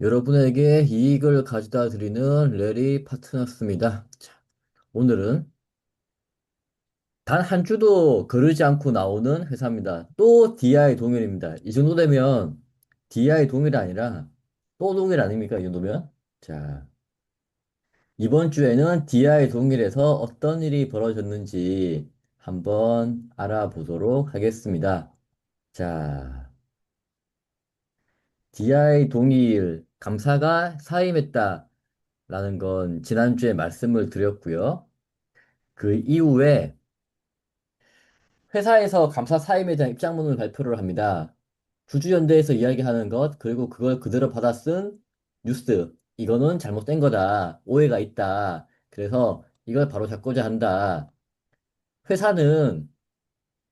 여러분에게 이익을 가져다 드리는 레리 파트너스입니다. 자, 오늘은 단 한 주도 거르지 않고 나오는 회사입니다. 또 DI 동일입니다. 이 정도 되면 DI 동일이 아니라 또 동일 아닙니까? 이 정도면? 자, 이번 주에는 DI 동일에서 어떤 일이 벌어졌는지 한번 알아보도록 하겠습니다. 자, DI 동일 감사가 사임했다라는 건 지난주에 말씀을 드렸고요. 그 이후에 회사에서 감사 사임에 대한 입장문을 발표를 합니다. 주주연대에서 이야기하는 것, 그리고 그걸 그대로 받아 쓴 뉴스. 이거는 잘못된 거다. 오해가 있다. 그래서 이걸 바로 잡고자 한다. 회사는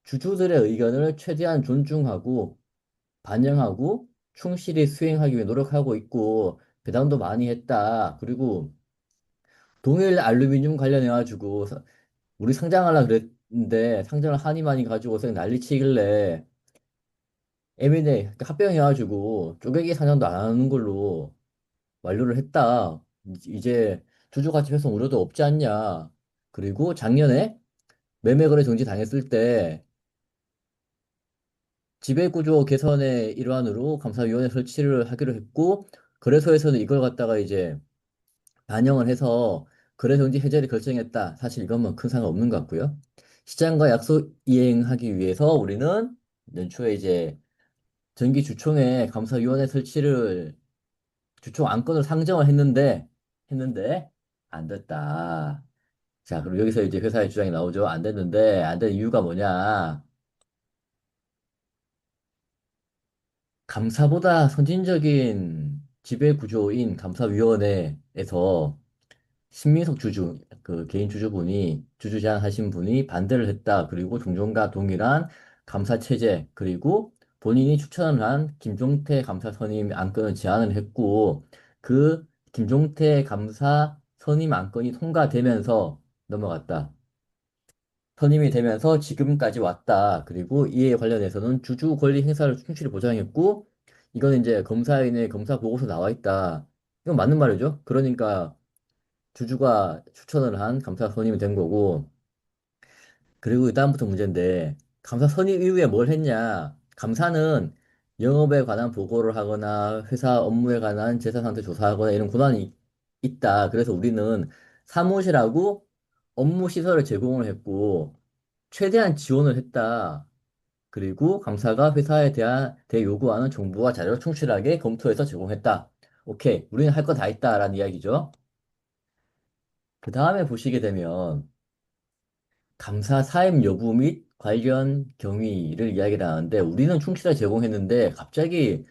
주주들의 의견을 최대한 존중하고 반영하고 충실히 수행하기 위해 노력하고 있고 배당도 많이 했다. 그리고 동일 알루미늄 관련해가지고 우리 상장하려 그랬는데 상장을 하니 많이 가지고서 난리치길래 M&A 그러니까 합병해가지고 쪼개기 상장도 안 하는 걸로 완료를 했다. 이제 주주가치 훼손 우려도 없지 않냐. 그리고 작년에 매매거래 정지 당했을 때 지배구조 개선의 일환으로 감사위원회 설치를 하기로 했고 거래소에서는 이걸 갖다가 이제 반영을 해서 거래 정지 해제를 결정했다. 사실 이건 큰 상관 없는 것 같고요. 시장과 약속 이행하기 위해서 우리는 연초에 이제 정기주총회 감사위원회 설치를 주총 안건을 상정을 했는데 안 됐다. 자, 그럼 여기서 이제 회사의 주장이 나오죠. 안 됐는데 안 된 이유가 뭐냐? 감사보다 선진적인 지배 구조인 감사위원회에서 신민석 주주, 그 개인 주주분이, 주주 제안하신 분이 반대를 했다. 그리고 종전과 동일한 감사 체제, 그리고 본인이 추천을 한 김종태 감사 선임 안건을 제안을 했고, 그 김종태 감사 선임 안건이 통과되면서 넘어갔다. 선임이 되면서 지금까지 왔다. 그리고 이에 관련해서는 주주 권리 행사를 충실히 보장했고, 이건 이제 검사인의 검사 보고서 나와 있다. 이건 맞는 말이죠. 그러니까 주주가 추천을 한 감사 선임이 된 거고, 그리고 그다음부터 문제인데, 감사 선임 이후에 뭘 했냐? 감사는 영업에 관한 보고를 하거나, 회사 업무에 관한 재산 상태 조사하거나 이런 권한이 있다. 그래서 우리는 사무실하고 업무 시설을 제공을 했고, 최대한 지원을 했다. 그리고 감사가 회사에 대해 요구하는 정보와 자료를 충실하게 검토해서 제공했다. 오케이. 우리는 할 거 다 했다라는 이야기죠. 그 다음에 보시게 되면, 감사 사임 여부 및 관련 경위를 이야기를 하는데 우리는 충실하게 제공했는데 갑자기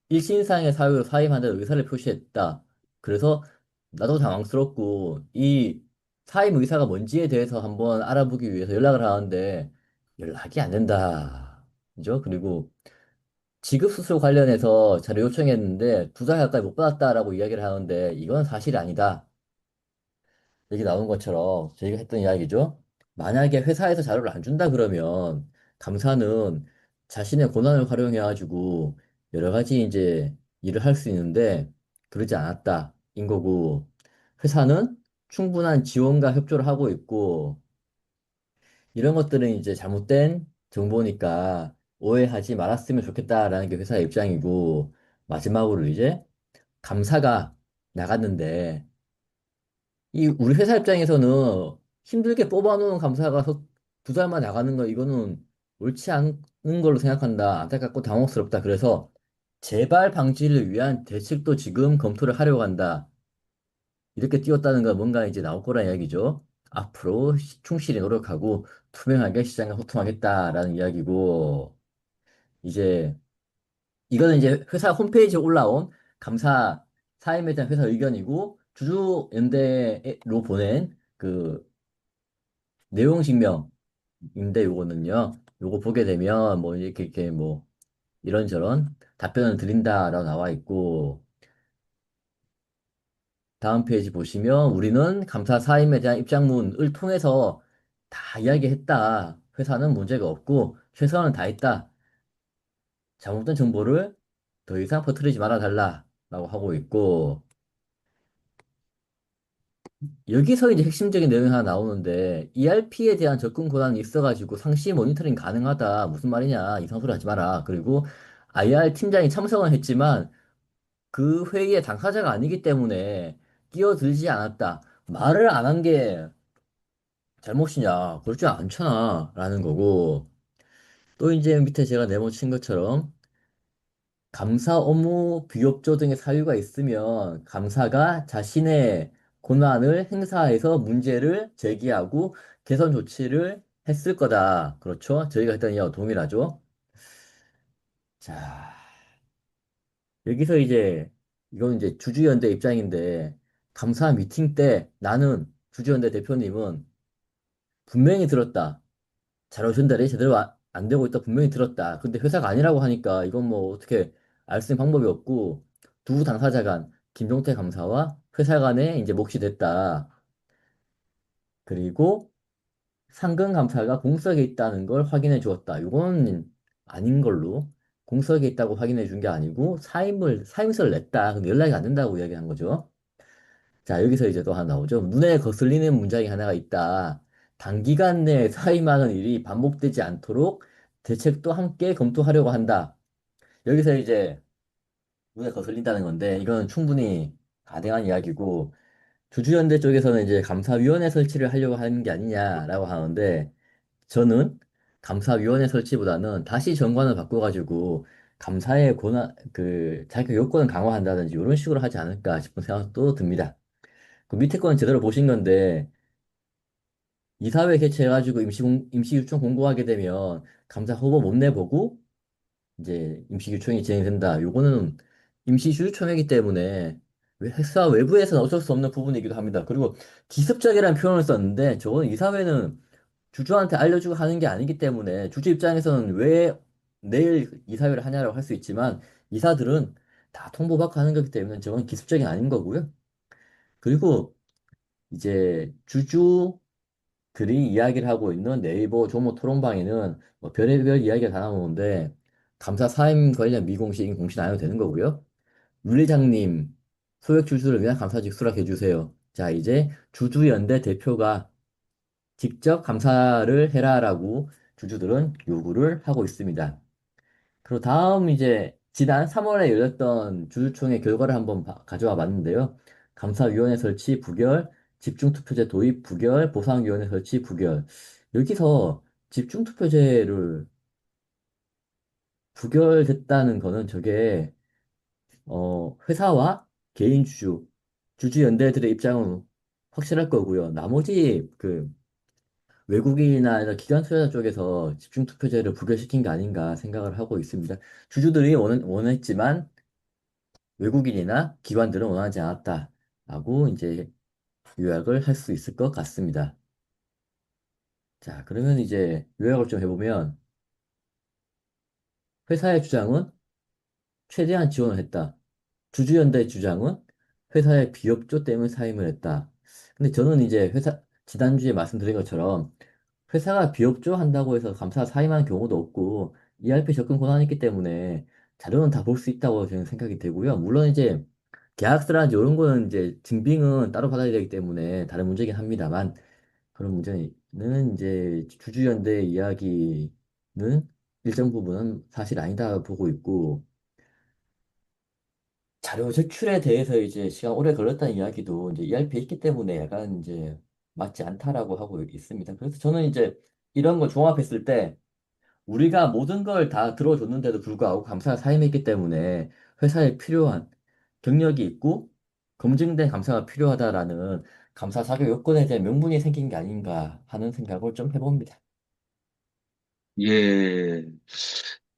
일신상의 사유로 사임한다는 의사를 표시했다. 그래서 나도 당황스럽고 이 사임 의사가 뭔지에 대해서 한번 알아보기 위해서 연락을 하는데 연락이 안 된다. 그죠? 그리고 지급수수 관련해서 자료 요청했는데 2달 가까이 못 받았다라고 이야기를 하는데 이건 사실이 아니다. 여기 나온 것처럼 저희가 했던 이야기죠. 만약에 회사에서 자료를 안 준다 그러면 감사는 자신의 권한을 활용해가지고 여러 가지 이제 일을 할 수 있는데 그러지 않았다. 인 거고 회사는 충분한 지원과 협조를 하고 있고 이런 것들은 이제 잘못된 정보니까 오해하지 말았으면 좋겠다라는 게 회사의 입장이고 마지막으로 이제 감사가 나갔는데 이 우리 회사 입장에서는 힘들게 뽑아놓은 감사가 2달만 나가는 거 이거는 옳지 않은 걸로 생각한다. 안타깝고 당혹스럽다. 그래서 재발 방지를 위한 대책도 지금 검토를 하려고 한다. 이렇게 띄웠다는 건 뭔가 이제 나올 거란 이야기죠. 앞으로 충실히 노력하고 투명하게 시장과 소통하겠다라는 이야기고 이제 이거는 이제 회사 홈페이지에 올라온 감사 사임에 대한 회사 의견이고 주주연대로 보낸 그 내용 증명인데 요거는요. 요거 보게 되면 뭐 이렇게 뭐 이런저런 답변을 드린다라고 나와 있고 다음 페이지 보시면 우리는 감사 사임에 대한 입장문을 통해서 다 이야기했다. 회사는 문제가 없고 최선을 다했다. 잘못된 정보를 더 이상 퍼뜨리지 말아 달라. 하고 있고, 여기서 이제 핵심적인 내용이 하나 나오는데, ERP에 대한 접근 권한이 있어가지고 상시 모니터링 가능하다. 무슨 말이냐. 이상 소리 하지 마라. 그리고 IR 팀장이 참석은 했지만, 그 회의의 당사자가 아니기 때문에 끼어들지 않았다. 말을 안 한 게 잘못이냐. 그렇지 않잖아. 라는 거고, 또 이제 밑에 제가 네모친 것처럼, 감사 업무 비협조 등의 사유가 있으면 감사가 자신의 권한을 행사해서 문제를 제기하고 개선 조치를 했을 거다. 그렇죠? 저희가 했던 이와 동일하죠. 자, 여기서 이제 이건 이제 주주연대 입장인데 감사 미팅 때 나는 주주연대 대표님은 분명히 들었다. 자료 전달이 제대로 안 되고 있다 분명히 들었다. 근데 회사가 아니라고 하니까 이건 뭐 어떻게 알 수 있는 방법이 없고 두 당사자 간 김종태 감사와 회사 간에 이제 몫이 됐다. 그리고 상근 감사가 공석에 있다는 걸 확인해 주었다. 이건 아닌 걸로 공석에 있다고 확인해 준 게 아니고 사임서를 냈다. 근데 연락이 안 된다고 이야기한 거죠. 자, 여기서 이제 또 하나 나오죠. 눈에 거슬리는 문장이 하나가 있다. 단기간 내에 사임하는 일이 반복되지 않도록 대책도 함께 검토하려고 한다. 여기서 이제 눈에 거슬린다는 건데, 이건 충분히 가능한 이야기고, 주주연대 쪽에서는 이제 감사위원회 설치를 하려고 하는 게 아니냐라고 하는데, 저는 감사위원회 설치보다는 다시 정관을 바꿔가지고, 감사의 권한, 자격 요건을 강화한다든지, 이런 식으로 하지 않을까 싶은 생각도 듭니다. 그 밑에 거는 제대로 보신 건데, 이사회 개최해가지고 임시 요청 공고하게 되면 감사 후보 못 내보고 이제 임시 요청이 진행된다. 요거는 임시 요청이기 때문에 회사 외부에서는 어쩔 수 없는 부분이기도 합니다. 그리고 기습적이라는 표현을 썼는데 저건 이사회는 주주한테 알려주고 하는 게 아니기 때문에 주주 입장에서는 왜 내일 이사회를 하냐라고 할 수 있지만 이사들은 다 통보받고 하는 거기 때문에 저건 기습적이 아닌 거고요. 그리고 이제 주주 들이 이야기를 하고 있는 네이버 조모 토론방에는 뭐 별의별 이야기가 다 나오는데 감사 사임 관련 미공식, 공식 안 해도 되는 거고요. 윤 회장님, 소액 주주를 위한 감사직 수락해 주세요. 자, 이제 주주연대 대표가 직접 감사를 해라라고 주주들은 요구를 하고 있습니다. 그리고 다음 이제 지난 3월에 열렸던 주주총회 결과를 한번 가져와 봤는데요. 감사위원회 설치 부결, 집중투표제 도입 부결, 보상위원회 설치 부결. 여기서 집중투표제를 부결됐다는 거는 저게 회사와 개인 주주연대들의 입장은 확실할 거고요. 나머지 외국인이나 이런 기관 투자자 쪽에서 집중투표제를 부결시킨 게 아닌가 생각을 하고 있습니다. 주주들이 원했지만 외국인이나 기관들은 원하지 않았다라고 이제 요약을 할 수 있을 것 같습니다. 자, 그러면 이제 요약을 좀 해보면 회사의 주장은 최대한 지원을 했다. 주주연대의 주장은 회사의 비협조 때문에 사임을 했다. 근데 저는 이제 지난주에 말씀드린 것처럼 회사가 비협조 한다고 해서 감사 사임하는 경우도 없고 ERP 접근 권한이 있기 때문에 자료는 다 볼 수 있다고 저는 생각이 되고요. 물론 이제 계약서라든지 이런 거는 이제 증빙은 따로 받아야 되기 때문에 다른 문제긴 합니다만 그런 문제는 이제 주주연대 이야기는 일정 부분은 사실 아니다 보고 있고 자료 제출에 대해서 이제 시간 오래 걸렸다는 이야기도 이제 ERP에 있기 때문에 약간 이제 맞지 않다라고 하고 있습니다. 그래서 저는 이제 이런 거 종합했을 때 우리가 모든 걸 다 들어줬는데도 불구하고 감사가 사임했기 때문에 회사에 필요한 경력이 있고 검증된 감사가 필요하다라는 감사 자격 요건에 대한 명분이 생긴 게 아닌가 하는 생각을 좀 해봅니다. 예,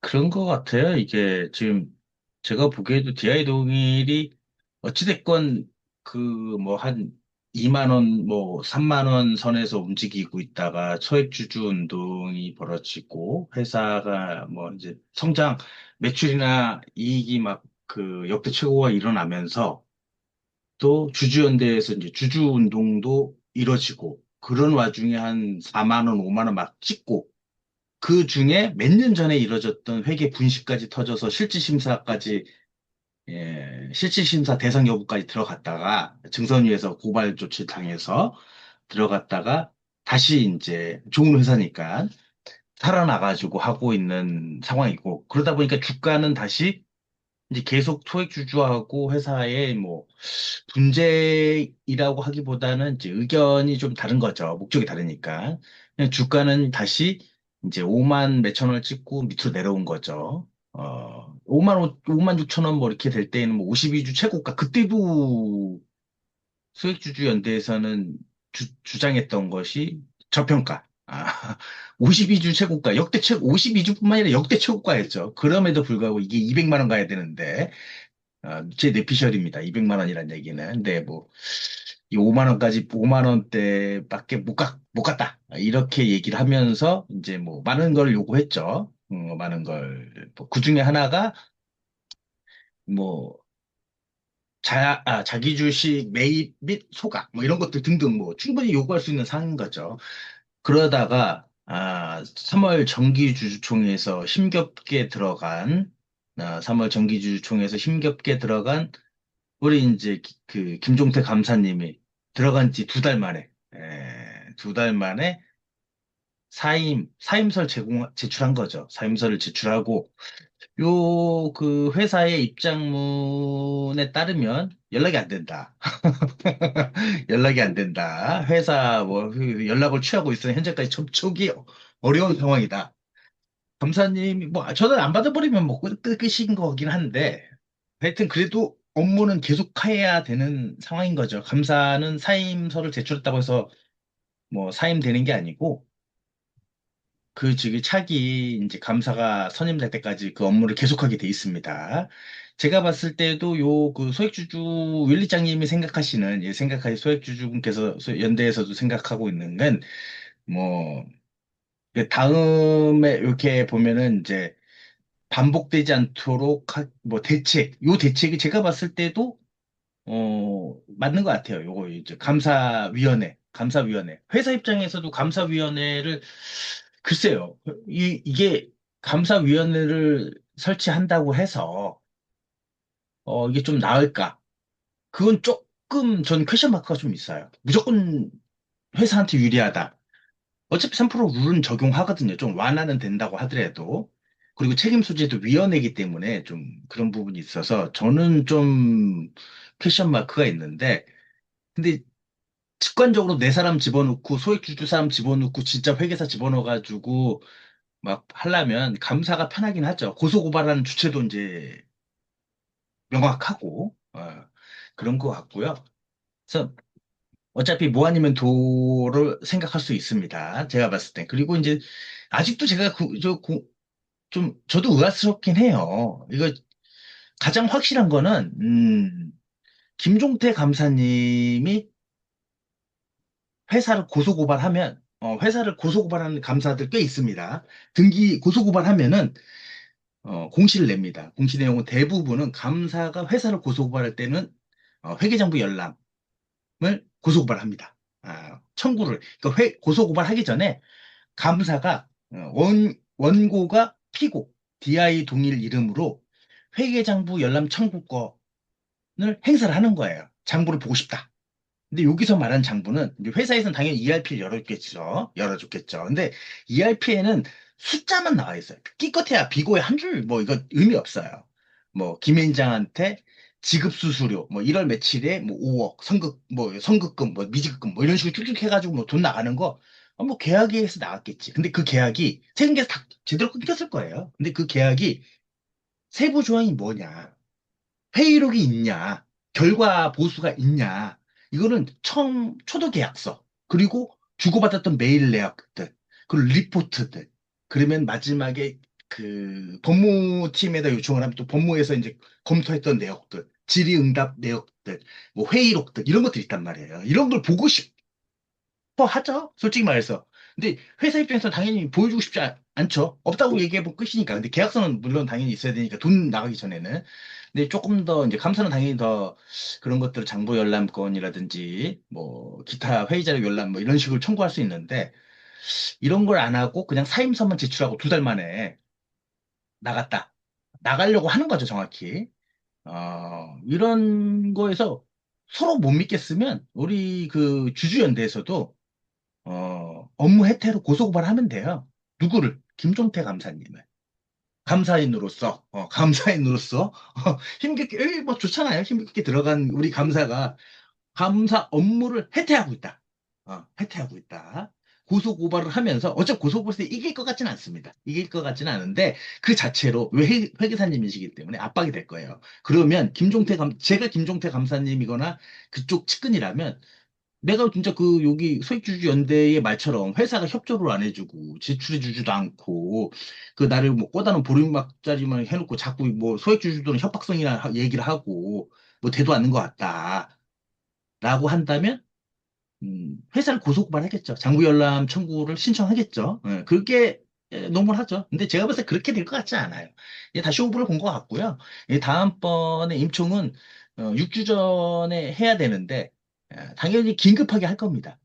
그런 것 같아요. 이게 지금 제가 보기에도 DI 동일이 어찌됐건 그 뭐 한 2만 원, 뭐 3만 원 선에서 움직이고 있다가 소액주주 운동이 벌어지고 회사가 뭐 이제 성장 매출이나 이익이 막 그 역대 최고가 일어나면서 또 주주연대에서 이제 주주 운동도 이뤄지고 그런 와중에 한 4만 원, 5만 원 막 찍고 그 중에 몇 년 전에 이뤄졌던 회계 분식까지 터져서 실질심사까지 실질심사 대상 여부까지 들어갔다가 증선위에서 고발 조치 당해서 들어갔다가 다시 이제 좋은 회사니까 살아나가지고 하고 있는 상황이고 그러다 보니까 주가는 다시 이제 계속 소액 주주하고 회사의 뭐 분쟁이라고 하기보다는 이제 의견이 좀 다른 거죠. 목적이 다르니까. 그냥 주가는 다시 이제 5만 몇천 원을 찍고 밑으로 내려온 거죠. 5만 6천 원 뭐 이렇게 될 때에는 뭐 52주 최고가. 그때도 소액주주연대에서는 주장했던 것이 저평가. 52주 최고가, 역대 최고, 52주뿐만 아니라 역대 최고가였죠. 그럼에도 불구하고 이게 200만 원 가야 되는데, 제 뇌피셜입니다. 200만 원이란 얘기는. 근데 뭐, 이 5만 원까지, 5만 원대밖에 못 갔다. 이렇게 얘기를 하면서, 이제 뭐, 많은 걸 요구했죠. 많은 걸. 그 중에 하나가, 뭐, 자기 주식 매입 및 소각, 뭐 이런 것들 등등 뭐 충분히 요구할 수 있는 사항인 거죠. 그러다가, 3월 정기주주총회에서 힘겹게 들어간, 3월 정기주주총회에서 힘겹게 들어간 우리 이제 그 김종태 감사님이 들어간 지 2달 만에, 2달 만에 사임설 제출한 거죠. 사임설을 제출하고, 요 그 회사의 입장문에 따르면 연락이 안 된다. 연락이 안 된다. 회사 뭐 연락을 취하고 있으니 현재까지 접촉이 어려운 상황이다. 검사님이 뭐 저는 안 받아버리면 뭐 끝인 거긴 한데 하여튼 그래도 업무는 계속해야 되는 상황인 거죠. 감사는 사임서를 제출했다고 해서 뭐 사임되는 게 아니고 그 즉위 차기 이제 감사가 선임될 때까지 그 업무를 계속하게 돼 있습니다. 제가 봤을 때도 요 그 소액주주 윤리장님이 생각하시는 생각하시 소액주주분께서 연대에서도 생각하고 있는 건 뭐 다음에 이렇게 보면은 이제 반복되지 않도록 뭐 대책 요 대책이 제가 봤을 때도 맞는 것 같아요. 요거 이제 감사위원회. 회사 입장에서도 감사위원회를, 글쎄요. 이게 감사위원회를 설치한다고 해서, 이게 좀 나을까? 그건 조금 전 퀘션 마크가 좀 있어요. 무조건 회사한테 유리하다. 어차피 3% 룰은 적용하거든요. 좀 완화는 된다고 하더라도. 그리고 책임 소재도 위원회이기 때문에 좀 그런 부분이 있어서 저는 좀 퀘션 마크가 있는데, 근데 직관적으로 내 사람 집어넣고 소액주주 사람 집어넣고 진짜 회계사 집어넣어가지고 막 하려면 감사가 편하긴 하죠. 고소고발하는 주체도 이제 명확하고 그런 것 같고요. 그래서 어차피 뭐 아니면 도를 생각할 수 있습니다. 제가 봤을 땐. 그리고 이제 아직도 제가 저도 의아스럽긴 해요. 이거 가장 확실한 거는 김종태 감사님이 회사를 고소고발하는 감사들 꽤 있습니다. 고소고발하면은, 공시를 냅니다. 공시 내용은 대부분은 감사가 회사를 고소고발할 때는, 회계장부 열람을 고소고발합니다. 그러니까 고소고발하기 전에 감사가, 원고가 피고, DI 동일 이름으로 회계장부 열람 청구권을 행사를 하는 거예요. 장부를 보고 싶다. 근데 여기서 말하는 장부는 이제 회사에서는 당연히 ERP를 열어줬겠죠. 열어줬겠죠. 근데 ERP에는 숫자만 나와 있어요. 기껏해야 비고에 한 줄 뭐 이거 의미 없어요. 뭐 김앤장한테 지급 수수료 뭐 1월 며칠에 뭐 5억 선급금 뭐 미지급금 뭐 이런 식으로 쭉쭉 해가지고 뭐 돈 나가는 거 뭐 계약에서 나왔겠지. 근데 그 계약이 세금계에서 다 제대로 끊겼을 거예요. 근데 그 계약이 세부 조항이 뭐냐? 회의록이 있냐, 결과 보수가 있냐, 이거는 초도 계약서, 그리고 주고받았던 메일 내역들, 그리고 리포트들, 그러면 마지막에 그 법무팀에다 요청을 하면 또 법무에서 이제 검토했던 내역들, 질의응답 내역들, 뭐 회의록들, 이런 것들이 있단 말이에요. 이런 걸 보고 하죠. 솔직히 말해서. 근데 회사 입장에서 당연히 보여주고 싶지 않죠. 없다고 얘기해보면 끝이니까. 근데 계약서는 물론 당연히 있어야 되니까 돈 나가기 전에는. 근데 조금 더 이제 감사는 당연히 더 그런 것들을 장부 열람권이라든지 뭐 기타 회의자료 열람 뭐 이런 식으로 청구할 수 있는데 이런 걸 안 하고 그냥 사임서만 제출하고 2달 만에 나갔다. 나가려고 하는 거죠, 정확히. 이런 거에서 서로 못 믿겠으면 우리 그 주주연대에서도 업무 해태로 고소고발하면 돼요. 누구를? 김종태 감사님을. 감사인으로서 힘겹게, 뭐 좋잖아요. 힘겹게 들어간 우리 감사가 감사 업무를 해태하고 있다. 해태하고 있다. 고소 고발을 하면서 어차피 고소 고발에 이길 것 같지는 않습니다. 이길 것 같지는 않은데 그 자체로 왜 회계사님이시기 때문에 압박이 될 거예요. 그러면 제가 김종태 감사님이거나 그쪽 측근이라면 내가 진짜 그 여기 소액주주연대의 말처럼 회사가 협조를 안 해주고 제출해주지도 않고 그 나를 뭐 꼬다는 보름막자리만 해놓고 자꾸 뭐 소액주주들은 협박성이나 얘기를 하고 뭐 대도 않는 것 같다라고 한다면 회사를 고소고발하겠죠. 장부열람 청구를 신청하겠죠. 그게 노멀하죠. 근데 제가 봤을 때 그렇게 될 것 같지 않아요. 이제 다시 호불을 본 것 같고요. 다음번에 임총은 6주 전에 해야 되는데 당연히 긴급하게 할 겁니다.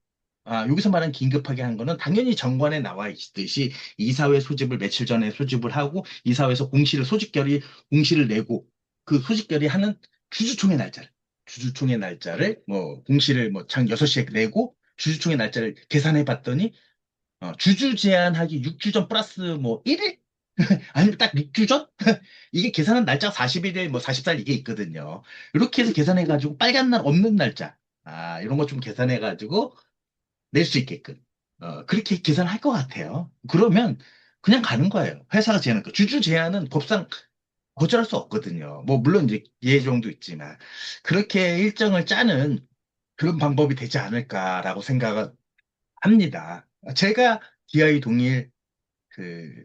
여기서 말하는 긴급하게 한 거는 당연히 정관에 나와 있듯이 이사회 소집을 며칠 전에 소집을 하고 이사회에서 공시를 내고 그 소집 결의하는 주주총회 날짜를 뭐 공시를 뭐 장 6시에 내고 주주총회 날짜를 계산해 봤더니 주주 제한하기 6주 전 플러스 뭐 1일? 아니면 딱 6주 전? 이게 계산한 날짜가 41일, 뭐 44일 이게 있거든요. 이렇게 해서 계산해가지고 빨간 날 없는 날짜. 이런 거 좀 계산해가지고 낼 수 있게끔. 그렇게 계산할 것 같아요. 그러면 그냥 가는 거예요. 회사가 제한할 거. 주주 제한은 법상 거절할 수 없거든요. 뭐, 물론 이제 예정도 있지만. 그렇게 일정을 짜는 그런 방법이 되지 않을까라고 생각을 합니다. 제가 DI 동일 그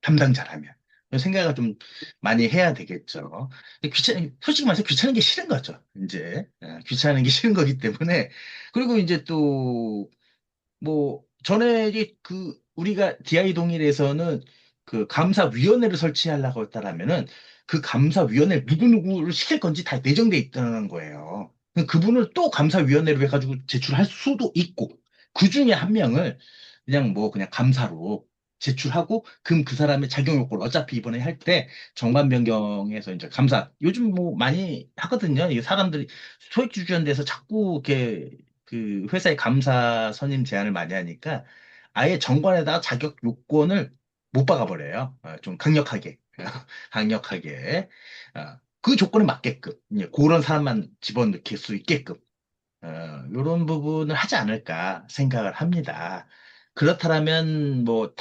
담당자라면. 생각을 좀 많이 해야 되겠죠. 근데 솔직히 말해서 귀찮은 게 싫은 거죠. 이제. 귀찮은 게 싫은 거기 때문에. 그리고 이제 또 뭐 전에 이제 그 우리가 DI 동일에서는 그 감사위원회를 설치하려고 했다라면은 그 감사위원회 누구누구를 시킬 건지 다 내정돼 있다는 거예요. 그분을 또 감사위원회로 해가지고 제출할 수도 있고 그 중에 한 명을 그냥 감사로 제출하고 그럼 그 사람의 자격 요건을 어차피 이번에 할 때 정관 변경해서 이제 감사 요즘 뭐 많이 하거든요. 이게 사람들이 소액주주연대에서 자꾸 이렇게 그 회사의 감사 선임 제한을 많이 하니까 아예 정관에다가 자격 요건을 못 박아버려요. 좀 강력하게. 강력하게. 그 조건에 맞게끔. 이제 그런 사람만 집어넣을 수 있게끔. 이런 부분을 하지 않을까 생각을 합니다. 그렇다면 뭐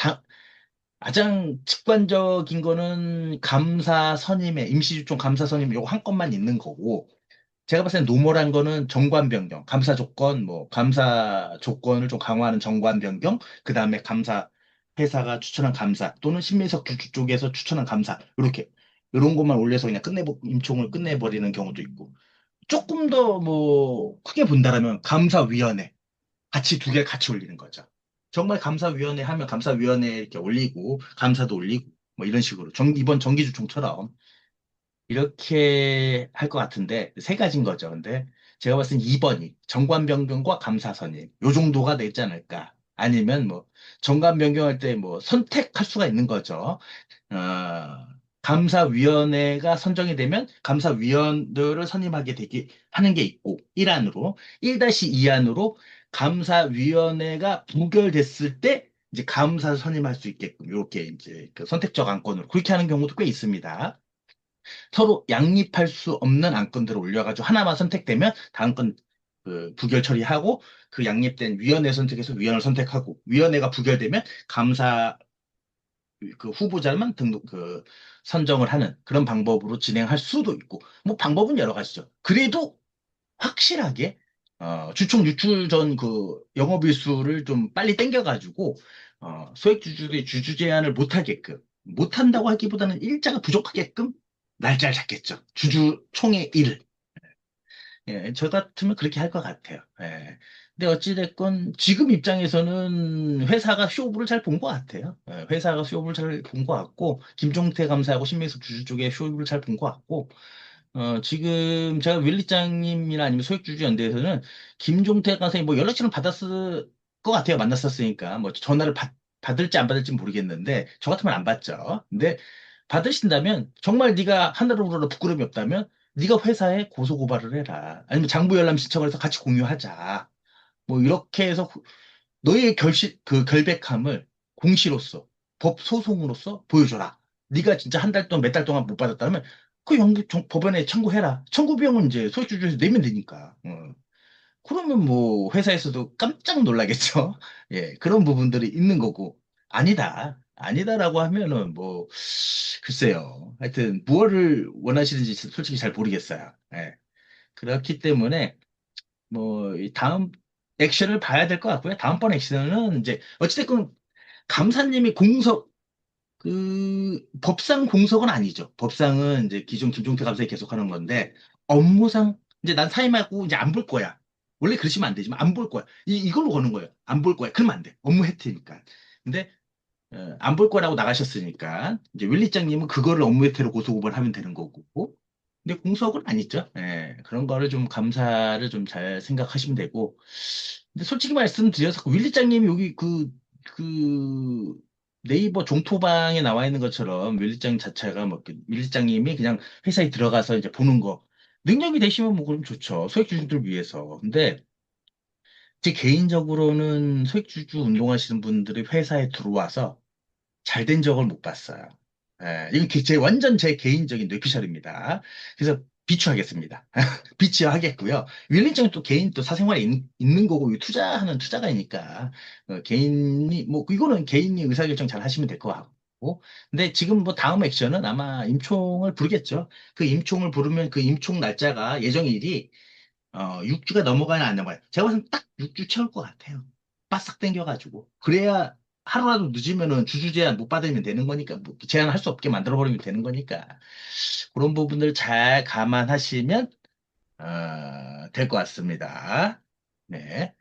가장 직관적인 거는 감사 선임의 임시주총 감사 선임 요거 한 건만 있는 거고 제가 봤을 때 노멀한 거는 정관 변경, 감사 조건, 뭐 감사 조건을 좀 강화하는 정관 변경, 그 다음에 감사 회사가 추천한 감사 또는 신민석 주주 쪽에서 추천한 감사 이렇게 이런 것만 올려서 그냥 임총을 끝내버리는 경우도 있고 조금 더 뭐 크게 본다라면 감사위원회 같이 두 개 같이 올리는 거죠. 정말 감사위원회 하면 감사위원회 이렇게 올리고 감사도 올리고 뭐 이런 식으로 이번 정기주총처럼 이렇게 할 것 같은데 세 가지인 거죠. 근데 제가 봤을 때 2번이 정관 변경과 감사 선임 요 정도가 되지 않을까. 아니면 뭐 정관 변경할 때 뭐 선택할 수가 있는 거죠. 감사위원회가 선정이 되면 감사위원들을 선임하게 되기 하는 게 있고 1안으로 1-2안으로 감사위원회가 부결됐을 때 이제 감사 선임할 수 있게끔 이렇게 이제 그 선택적 안건으로 그렇게 하는 경우도 꽤 있습니다. 서로 양립할 수 없는 안건들을 올려가지고 하나만 선택되면 다음 건 그 부결 처리하고 그 양립된 위원회 선택해서 위원을 선택하고 위원회가 부결되면 감사 그 후보자만 선정을 하는 그런 방법으로 진행할 수도 있고 뭐 방법은 여러 가지죠. 그래도 확실하게 주총 유출 전 그 영업일수를 좀 빨리 땡겨가지고 소액주주들이 주주 제한을 못한다고 하기보다는 일자가 부족하게끔 날짜를 잡겠죠. 주주총회 일. 예, 저 같으면 그렇게 할 것 같아요. 예. 근데 어찌됐건 지금 입장에서는 회사가 쇼부를 잘 본 것 같아요. 회사가 쇼부를 잘 본 것 같고 김종태 감사하고 신민석 주주 쪽에 쇼부를 잘 본 것 같고 지금 제가 윌리장님이나 아니면 소액주주연대에서는 김종태 간사님 뭐 연락처는 받았을 것 같아요. 만났었으니까. 뭐 전화를 받을지 안 받을지 모르겠는데 저 같으면 안 받죠. 근데 받으신다면 정말 네가 하늘을 우러러 부끄러움이 없다면 네가 회사에 고소고발을 해라. 아니면 장부열람 신청을 해서 같이 공유하자. 뭐 이렇게 해서 너의 결백함을 공시로서 법 소송으로서 보여줘라. 네가 진짜 한 달 동안 몇 달 동안 못 받았다면 법원에 청구해라. 청구 비용은 이제 소액주주에서 내면 되니까. 그러면 뭐 회사에서도 깜짝 놀라겠죠. 예, 그런 부분들이 있는 거고 아니다. 아니다라고 하면은 뭐 글쎄요. 하여튼 무엇을 원하시는지 솔직히 잘 모르겠어요. 예. 그렇기 때문에 뭐 이 다음 액션을 봐야 될 것 같고요. 다음번 액션은 이제 어찌됐건 감사님이 공석 법상 공석은 아니죠. 법상은 이제 기존 김종태 감사에 계속하는 건데 업무상 이제 난 사임하고 이제 안 볼 거야. 원래 그러시면 안 되지만 안 볼 거야. 이걸로 거는 거예요. 안 볼 거야. 그러면 안 돼. 업무 해태니까. 근데 안 볼 거라고 나가셨으니까 이제 윌리장님은 그거를 업무 해태로 고소고발하면 되는 거고. 근데 공석은 아니죠. 예, 그런 거를 좀 감사를 좀 잘 생각하시면 되고. 근데 솔직히 말씀드려서 그 윌리장님이 여기 그 네이버 종토방에 나와 있는 것처럼 윌리장 자체가 뭐 윌리장님이 그냥 회사에 들어가서 이제 보는 거 능력이 되시면 뭐 그럼 좋죠. 소액주주들 위해서. 근데 제 개인적으로는 소액주주 운동하시는 분들이 회사에 들어와서 잘 된 적을 못 봤어요. 예, 이건 완전 제 개인적인 뇌피셜입니다. 그래서 비추하겠습니다. 비추하겠고요. 윌리장은 또 개인 또 사생활에 있는 거고, 이거 투자하는 투자가니까, 개인이, 뭐, 이거는 개인이 의사결정 잘 하시면 될 것 같고. 근데 지금 뭐 다음 액션은 아마 임총을 부르겠죠. 그 임총을 부르면 그 임총 날짜가 예정일이 6주가 넘어가야 안 넘어가요. 제가 봐서는 딱 6주 채울 것 같아요. 바싹 당겨가지고. 그래야 하루라도 늦으면은 주주 제한 못 받으면 되는 거니까, 뭐 제한할 수 없게 만들어버리면 되는 거니까. 그런 부분들 잘 감안하시면, 될 것 같습니다. 네.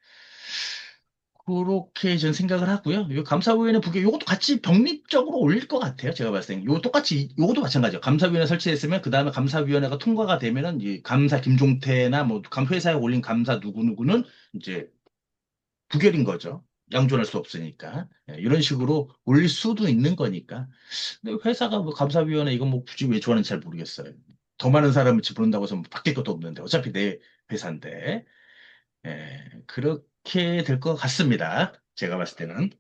그렇게 전 생각을 하고요. 요 감사위원회 부계 요것도 같이 병립적으로 올릴 것 같아요. 제가 봤을 땐. 요 똑같이 요것도 마찬가지예요. 감사위원회 설치했으면 그다음에 감사위원회가 통과가 되면은 이 감사 김종태나 뭐 회사에 올린 감사 누구누구는 이제 부결인 거죠. 양존할 수 없으니까. 예, 이런 식으로 올릴 수도 있는 거니까. 근데 회사가 뭐 감사위원회 이건 뭐 굳이 왜 좋아하는지 잘 모르겠어요. 더 많은 사람을 집어넣는다고 해서 뭐 바뀔 것도 없는데 어차피 내 회사인데. 그렇게 될 것 같습니다. 제가 봤을 때는.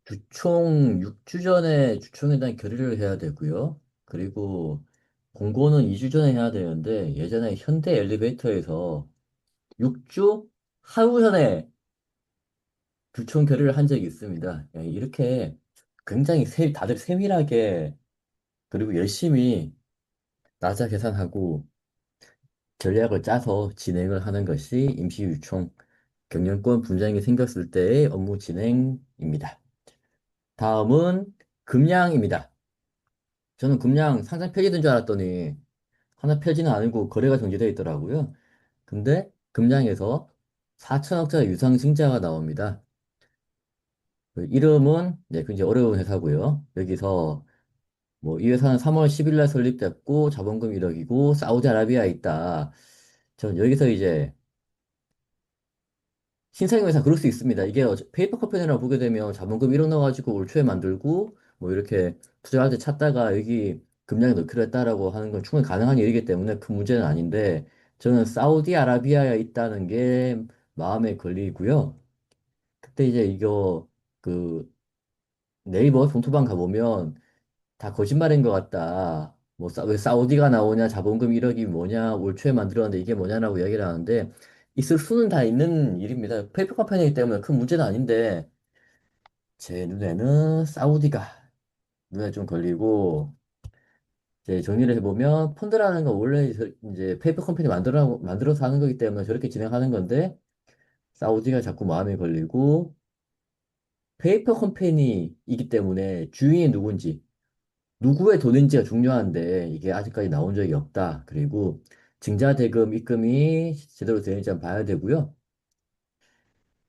주총 6주 전에 주총에 대한 결의를 해야 되고요. 그리고 공고는 2주 전에 해야 되는데 예전에 현대 엘리베이터에서 6주 하루 전에 주총 결의를 한 적이 있습니다. 예, 이렇게 굉장히 다들 세밀하게 그리고 열심히 낮아 계산하고 전략을 짜서 진행을 하는 것이 임시유총 경영권 분쟁이 생겼을 때의 업무 진행입니다. 다음은 금양입니다. 저는 금양 상장 폐지된 줄 알았더니 하나 폐지는 아니고 거래가 정지되어 있더라고요. 근데 금양에서 4천억짜리 유상증자가 나옵니다. 그 이름은 네, 굉장히 어려운 회사고요. 여기서 뭐 이 회사는 3월 10일 날 설립됐고 자본금 1억이고 사우디아라비아에 있다. 전 여기서 이제 신사임 회사 그럴 수 있습니다. 이게 페이퍼 컴퍼니라고 보게 되면 자본금 1억 넣어가지고 올 초에 만들고 뭐 이렇게 투자할 때 찾다가 여기 금량에 넣기로 했다라고 하는 건 충분히 가능한 일이기 때문에 큰 문제는 아닌데 저는 사우디아라비아에 있다는 게 마음에 걸리고요. 그때 이제 이거 그 네이버 동토방 가보면 다 거짓말인 것 같다. 뭐, 왜 사우디가 나오냐, 자본금 1억이 뭐냐, 올 초에 만들었는데 이게 뭐냐라고 이야기를 하는데, 있을 수는 다 있는 일입니다. 페이퍼 컴퍼니이기 때문에 큰 문제는 아닌데, 제 눈에는 사우디가 눈에 좀 걸리고, 이제 정리를 해보면, 펀드라는 건 원래 이제 페이퍼 컴퍼니 만들어서 하는 거기 때문에 저렇게 진행하는 건데, 사우디가 자꾸 마음에 걸리고, 페이퍼 컴퍼니이기 때문에 주인이 누군지, 누구의 돈인지가 중요한데 이게 아직까지 나온 적이 없다. 그리고 증자 대금 입금이 제대로 되는지 한번 봐야 되고요.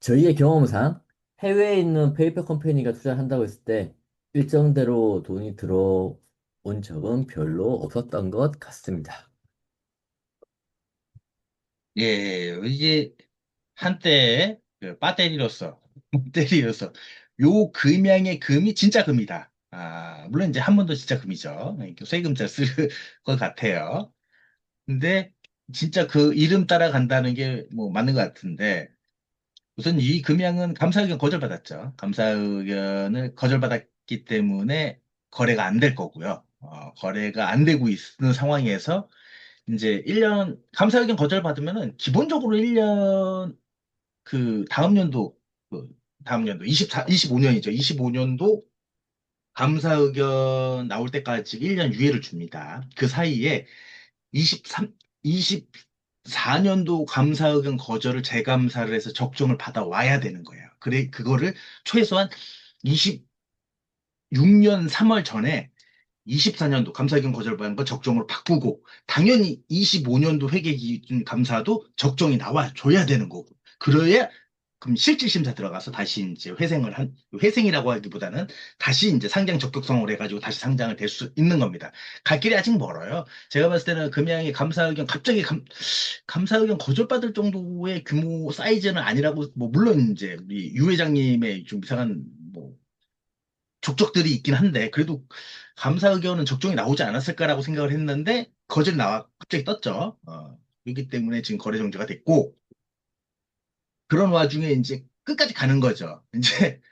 저희의 경험상 해외에 있는 페이퍼 컴퍼니가 투자를 한다고 했을 때 일정대로 돈이 들어온 적은 별로 없었던 것 같습니다. 예, 이게 한때 그 배터리로서 요 금양의 금이 진짜 금이다. 물론 이제 한 번도 진짜 금이죠. 이렇게 세금자 쓸 것 같아요. 근데 진짜 그 이름 따라간다는 게 뭐 맞는 것 같은데 우선 이 금양은 감사 의견 거절받았죠. 감사 의견을 거절받았기 때문에 거래가 안 될 거고요. 거래가 안 되고 있는 상황에서 이제 1년 감사 의견 거절받으면은 기본적으로 1년 그 다음 연도 그 다음 연도 25년이죠. 25년도 감사 의견 나올 때까지 1년 유예를 줍니다. 그 사이에 23, 24년도 감사 의견 거절을 재감사를 해서 적정을 받아와야 되는 거예요. 그래, 그거를 최소한 26년 3월 전에 24년도 감사 의견 거절받은 거 적정으로 바꾸고, 당연히 25년도 회계 기준 감사도 적정이 나와줘야 되는 거고, 그래야 그럼 실질심사 들어가서 다시 이제 회생이라고 하기보다는 다시 이제 상장 적격성을 해가지고 다시 상장을 될 수 있는 겁니다. 갈 길이 아직 멀어요. 제가 봤을 때는 금양이 감사 의견 갑자기 감사 의견 거절받을 정도의 규모 사이즈는 아니라고, 뭐 물론 이제 우리 유 회장님의 좀 이상한 뭐 족적들이 있긴 한데 그래도 감사 의견은 적정이 나오지 않았을까라고 생각을 했는데 거절이 나와 갑자기 떴죠. 그렇기 때문에 지금 거래 정지가 됐고, 그런 와중에 이제 끝까지 가는 거죠. 이제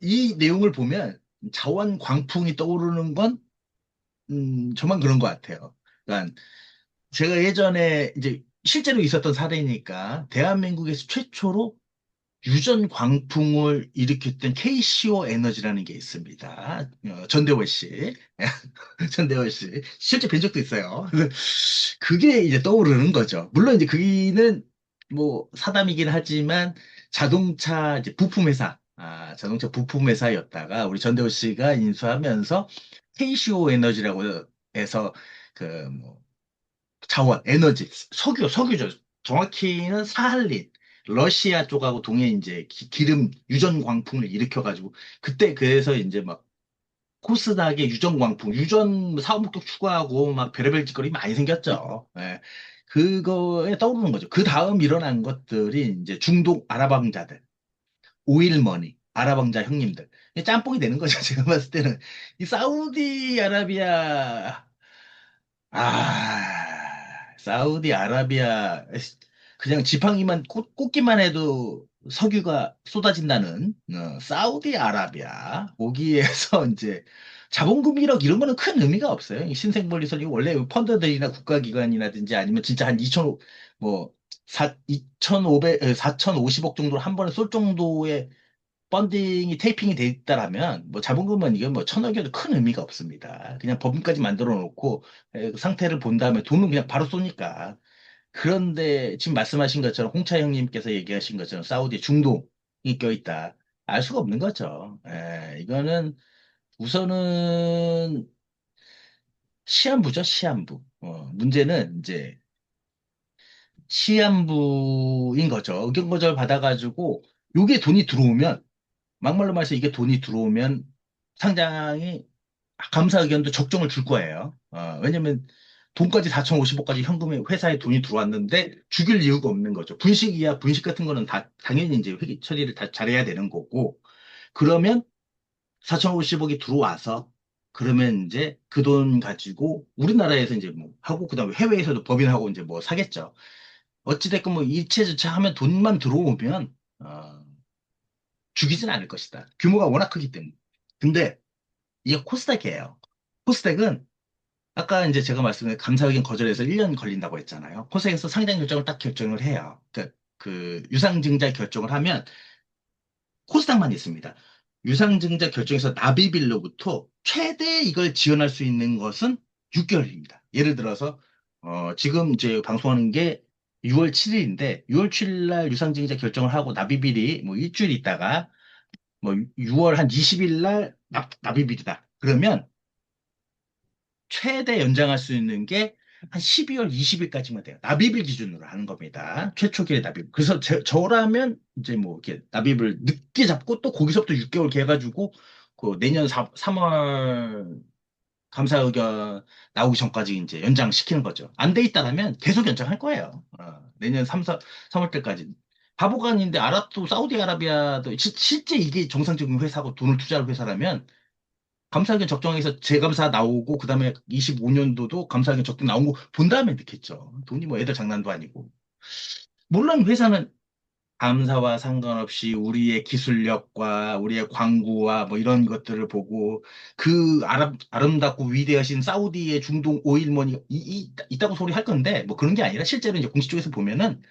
이 내용을 보면 자원 광풍이 떠오르는 건, 저만 그런 것 같아요. 그러니까 제가 예전에 이제 실제로 있었던 사례니까 대한민국에서 최초로 유전 광풍을 일으켰던 KCO 에너지라는 게 있습니다. 전대월 씨. 전대월 씨. 실제 뵌 적도 있어요. 그래서 그게 이제 떠오르는 거죠. 물론 이제 그는 뭐 사담이긴 하지만 자동차 이제 부품 회사, 자동차 부품 회사였다가 우리 전대월 씨가 인수하면서 KCO 에너지라고 해서 그뭐 자원, 에너지, 석유죠. 정확히는 사할린, 러시아 쪽하고 동해 이제 기름 유전 광풍을 일으켜가지고 그때 그래서 이제 막 코스닥에 유전 광풍, 유전 사업 목록 추구하고 막 별의별 짓거리 많이 생겼죠. 예. 그거에 떠오르는 거죠. 그 다음 일어난 것들이 이제 중동 아랍왕자들, 오일머니, 아랍왕자 형님들. 이게 짬뽕이 되는 거죠. 제가 봤을 때는. 이 사우디아라비아 사우디아라비아 그냥 지팡이만 꽂기만 해도 석유가 쏟아진다는 사우디아라비아 거기에서 이제 자본금 1억 이런 거는 큰 의미가 없어요. 이 신생분리설이 원래 펀드들이나 국가기관이라든지 아니면 진짜 한 2천 뭐 2,500 4,050억 정도를 한 번에 쏠 정도의 펀딩이 테이핑이 돼 있다라면 뭐 자본금은 이게 뭐 천억이어도 큰 의미가 없습니다. 그냥 법인까지 만들어 놓고 그 상태를 본 다음에 돈은 그냥 바로 쏘니까. 그런데 지금 말씀하신 것처럼 홍차 형님께서 얘기하신 것처럼 사우디 중동이 껴있다. 알 수가 없는 거죠. 이거는 우선은 시한부죠, 시한부. 문제는 이제 시한부인 거죠. 의견 거절 받아가지고 요게 돈이 들어오면, 막말로 말해서 이게 돈이 들어오면 상장이 감사 의견도 적정을 줄 거예요. 왜냐면 돈까지 4,050억까지 현금에 회사에 돈이 들어왔는데 죽일 이유가 없는 거죠. 분식이야, 분식 같은 거는 다 당연히 이제 회계 처리를 다 잘해야 되는 거고, 그러면 4,050억이 들어와서 그러면 이제 그 돈 가지고 우리나라에서 이제 뭐 하고 그다음에 해외에서도 법인하고 이제 뭐 사겠죠. 어찌됐건 뭐 이체저체 하면 돈만 들어오면 죽이진 않을 것이다. 규모가 워낙 크기 때문에. 근데 이게 코스닥이에요. 코스닥은 아까 이제 제가 말씀드린 감사의견 거절해서 1년 걸린다고 했잖아요. 코스닥에서 상장 결정을 딱 결정을 해요. 그 유상증자 결정을 하면 코스닥만 있습니다. 유상증자 결정에서 납입일로부터 최대 이걸 지원할 수 있는 것은 6개월입니다. 예를 들어서 지금 이제 방송하는 게 6월 7일인데 6월 7일 날 유상증자 결정을 하고 납입일이 뭐 일주일 있다가 뭐 6월 한 20일 날 납입일이다. 그러면 최대 연장할 수 있는 게 한 12월 20일까지만 돼요. 납입일 기준으로 하는 겁니다. 최초 기회 납입. 그래서 저라면 이제 뭐 이렇게 납입을 늦게 잡고 또 거기서부터 6개월 개가지고 그 내년 3월 감사 의견 나오기 전까지 이제 연장시키는 거죠. 안 돼 있다라면 계속 연장할 거예요. 내년 3월 때까지. 바보가 아닌데 아랍도 사우디아라비아도 실제 이게 정상적인 회사고 돈을 투자할 회사라면 감사하게 적정해서 재감사 나오고 그다음에 25년도도 감사하게 적정 나온 거 본 다음에 넣겠죠. 돈이 뭐 애들 장난도 아니고. 물론 회사는 감사와 상관없이 우리의 기술력과 우리의 광고와 뭐 이런 것들을 보고 그 아름답고 위대하신 사우디의 중동 오일머니 있다고 소리 할 건데 뭐 그런 게 아니라 실제로 이제 공식 쪽에서 보면은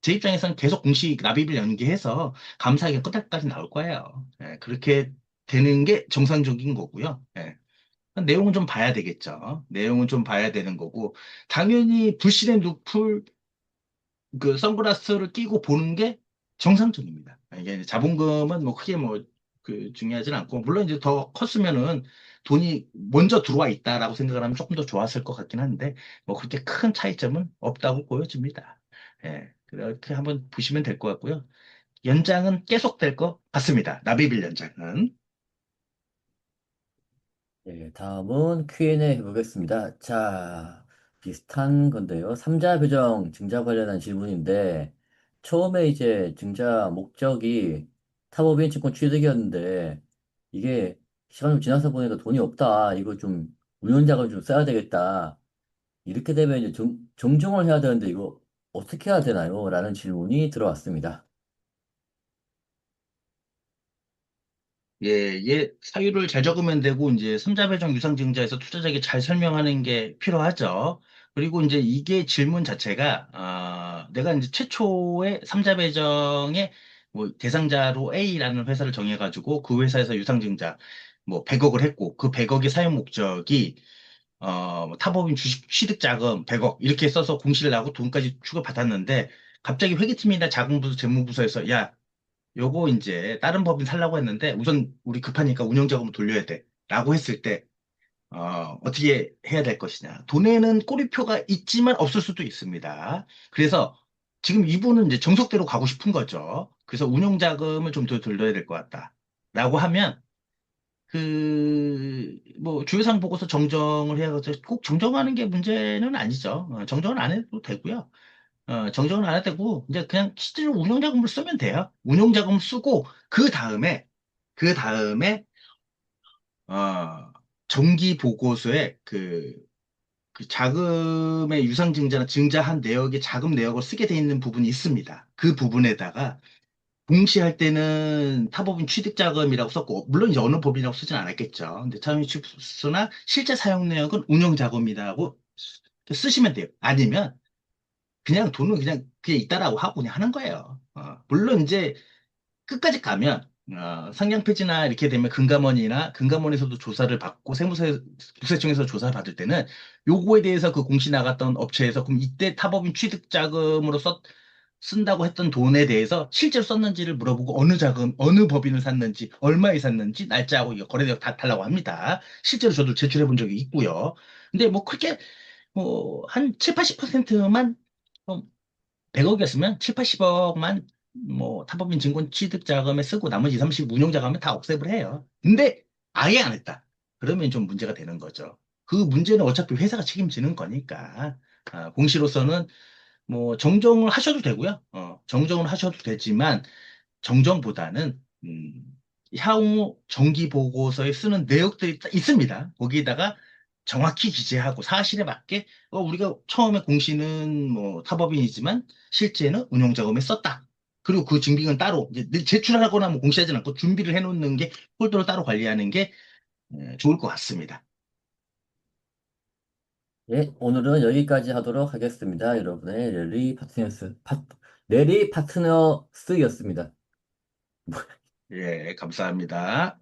제 입장에서는 계속 공식 납입을 연계해서 감사하게 끝날까지 나올 거예요. 예, 그렇게 되는 게 정상적인 거고요. 예. 내용은 좀 봐야 되겠죠. 내용은 좀 봐야 되는 거고 당연히 불신의 늪을 그 선글라스를 끼고 보는 게 정상적입니다. 이게 이제 자본금은 뭐 크게 뭐 그 중요하진 않고 물론 이제 더 컸으면은 돈이 먼저 들어와 있다라고 생각을 하면 조금 더 좋았을 것 같긴 한데 뭐 그렇게 큰 차이점은 없다고 보여집니다. 예, 그렇게 한번 보시면 될 것 같고요. 연장은 계속될 것 같습니다. 나비빌 연장은. 네, 다음은 Q&A 해보겠습니다. 자, 비슷한 건데요. 삼자 배정 증자 관련한 질문인데, 처음에 이제 증자 목적이 탑업인 채권 취득이었는데, 이게 시간 좀 지나서 보니까 돈이 없다. 이거 좀 운用자금 좀 써야 되겠다. 이렇게 되면 이제 정정을 해야 되는데, 이거 어떻게 해야 되나요? 라는 질문이 들어왔습니다. 예, 얘 사유를 잘 적으면 되고, 이제 삼자배정 유상증자에서 투자자에게 잘 설명하는 게 필요하죠. 그리고 이제 이게 질문 자체가, 내가 이제 최초의 삼자배정의 뭐 대상자로 A라는 회사를 정해가지고 그 회사에서 유상증자 뭐 100억을 했고, 그 100억의 사용 목적이, 뭐 타법인 주식 취득 자금 100억 이렇게 써서 공시를 하고 돈까지 추가받았는데, 갑자기 회계팀이나 자금부서 재무부서에서 야, 요거 이제 다른 법인 살라고 했는데 우선 우리 급하니까 운영자금 돌려야 돼. 라고 했을 때 어떻게 해야 될 것이냐. 돈에는 꼬리표가 있지만 없을 수도 있습니다. 그래서 지금 이분은 이제 정석대로 가고 싶은 거죠. 그래서 운영자금을 좀 더 돌려야 될 것 같다. 라고 하면 뭐 주회상 보고서 정정을 해야겠죠. 꼭 정정하는 게 문제는 아니죠. 정정은 안 해도 되고요. 정정은 안 해도 되고, 이제 그냥 실제로 운용자금을 쓰면 돼요. 운용자금 쓰고, 그 다음에, 어, 정기 보고서에 그 자금의 유상증자나 증자한 내역의 자금 내역을 쓰게 돼 있는 부분이 있습니다. 그 부분에다가 공시할 때는 타법인 취득자금이라고 썼고, 물론 이제 어느 법인이라고 쓰진 않았겠죠. 근데 타법인 취득수나 실제 사용 내역은 운용자금이라고 쓰시면 돼요. 아니면 그냥 돈은 그냥 있다라고 하고 그냥 하는 거예요. 물론 이제 끝까지 가면 상장 폐지나 이렇게 되면 금감원에서도 조사를 받고 국세청에서 조사를 받을 때는 요거에 대해서 그 공시 나갔던 업체에서 그럼 이때 타법인 취득 자금으로 쓴다고 했던 돈에 대해서 실제로 썼는지를 물어보고 어느 자금, 어느 법인을 샀는지, 얼마에 샀는지, 날짜하고 이거 거래대역 다 달라고 합니다. 실제로 저도 제출해 본 적이 있고요. 근데 뭐 그렇게 뭐 한 7, 80%만 100억이었으면 7, 80억만 뭐 타법인 증권 취득 자금에 쓰고 나머지 30 운용 자금은 다 억셉을 해요. 근데 아예 안 했다. 그러면 좀 문제가 되는 거죠. 그 문제는 어차피 회사가 책임지는 거니까 공시로서는 뭐 정정을 하셔도 되고요. 정정을 하셔도 되지만 정정보다는 향후 정기 보고서에 쓰는 내역들이 있습니다. 거기에다가 정확히 기재하고 사실에 맞게 우리가 처음에 공시는 뭐 타법인이지만 실제는 운용자금에 썼다. 그리고 그 증빙은 따로 이제 제출하거나 뭐 공시하지 않고 준비를 해놓는 게 폴더를 따로 관리하는 게 좋을 것 같습니다. 예, 오늘은 여기까지 하도록 하겠습니다. 여러분의 레리 파트너스였습니다. 예, 감사합니다.